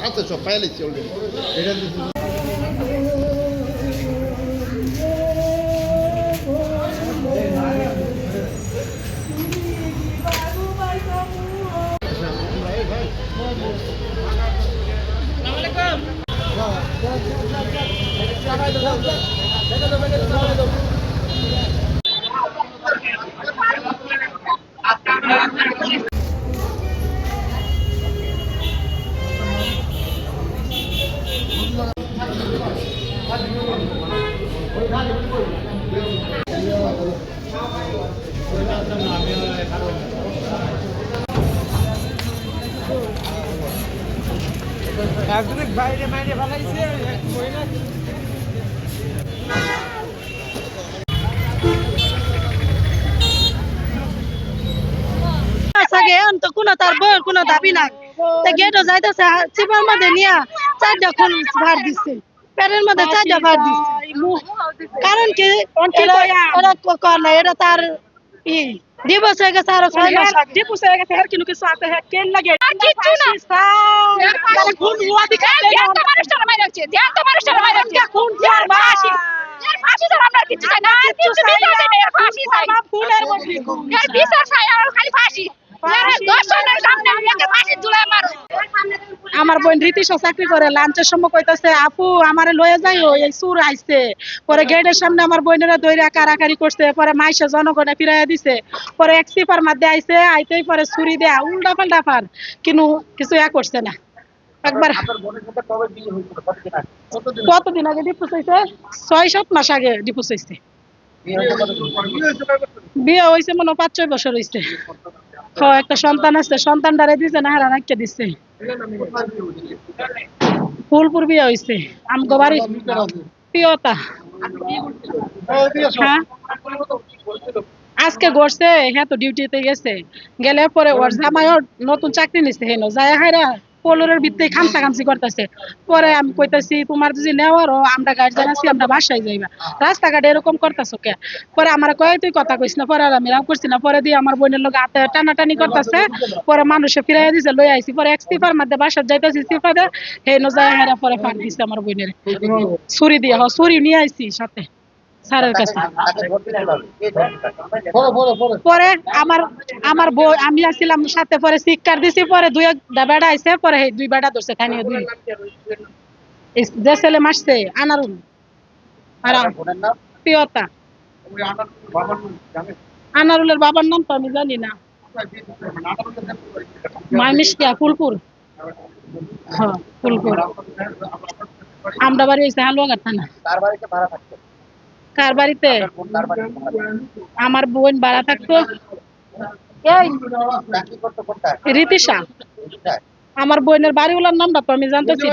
আচ্ছা সব পাইলে চলবে এটা বাইরে বাইরে ফেলাইছে কোনো তার বউয়ের কোনো দাবি নাই গেটও যাইতেছে চিপার মধ্যে নিয়ে 4টা খুন ভার দিচ্ছে পেটের মধ্যে 4টা ভার দিচ্ছে কারণ কি এটা তার দিবস হয়ে গেছে আরো 6 মাস দিবস হয়ে গেছে আর কিন্তু কিছু আছে কেন লাগে কিচ্ছু না খুন হওয়া দিকে এত মানুষটা মারা যাচ্ছে এত মানুষটা মারা যাচ্ছে খুন আর ফাঁসি এর ফাঁসি ধর আমরা কিছু চাই না কিছু বিচার চাই না ফাঁসি চাই খুনের মধ্যে এর বিচার চাই আর খালি ফাঁসি দর্শনের সামনে একে ফাঁসি ঝুলায় মারো আমার বোন রীতিশা চাকরি করে লাঞ্চের সময় কইতাছে আপু আমারে লয়ে যাইও এই চুর আইছে পরে গেটের সামনে আমার বোনেরা দইরা কারাকারি করছে পরে মাইসে জনগণে ফিরাইয়া দিছে পরে এক সিপার মধ্যে আইছে আইতেই পরে ছুরি দেয়া উল্টা পাল্টা ফার কিন্তু কিছু করছে না একবার কতদিন আগে ডিপুস হয়েছে 6-7 মাস আগে ডিপুস হয়েছে বিয়ে হয়েছে মনে 5-6 বছর হয়েছে একটা সন্তান আছে সন্তানটারে দিছে না হারা রাখিয়ে দিচ্ছে ফুলপুর বিয়ে হয়েছে আমগো বাড়ি প্রিয়তা হ্যাঁ আজকে ঘরছে হ্যাঁ তো ডিউটিতে গেছে গেলে পরে ওর জামাইও নতুন চাকরি নিচ্ছে হেন যায় হায়রা পোলোরের ভিত্তি খামসা খামসি করতেছে পরে আমি কইতাছি তোমার যদি নেওয়ারও আমরা গার্জেন আছি আমরা বাসায় যাইবা রাস্তাঘাটে এরকম করতেছো কে পরে আমার কয় তুই কথা কইস না পরে আর আমি রাগ করছি না পরে দিয়ে আমার বোনের লোক হাতে টানাটানি করতেছে পরে মানুষে ফিরাই দিছে লই আইছি পরে এক সিফার মধ্যে বাসার যাইতেছি সিফা দে হেন যায় হায়রা পরে ফাঁক দিছে আমার বোনের ছুরি দিয়ে ছুরি নিয়ে আইছি সাথে স্যারের কাছে পরে আমার বউ আমি আসছিলাম সাথে পরে শিক্ষার দিছি পরে 2 বেড়া আইছে পরে 2 বেড়া ধরছে খানিয়ে 2 যে ছেলে মারছে আনারুল আর প্রিয়তা আনারুলের বাবার নাম তো আমি জানি না মাইমিশকিয়া ফুলপুর হ্যাঁ ফুলপুর আমরা বাড়ি হয়েছে হালুয়াঘাট থানা কার বাড়িতে আমার বোন ভাড়া থাকতো রীতিশা আমার বোনের বাড়িওয়ালার নামটা তো আমি জানতেছি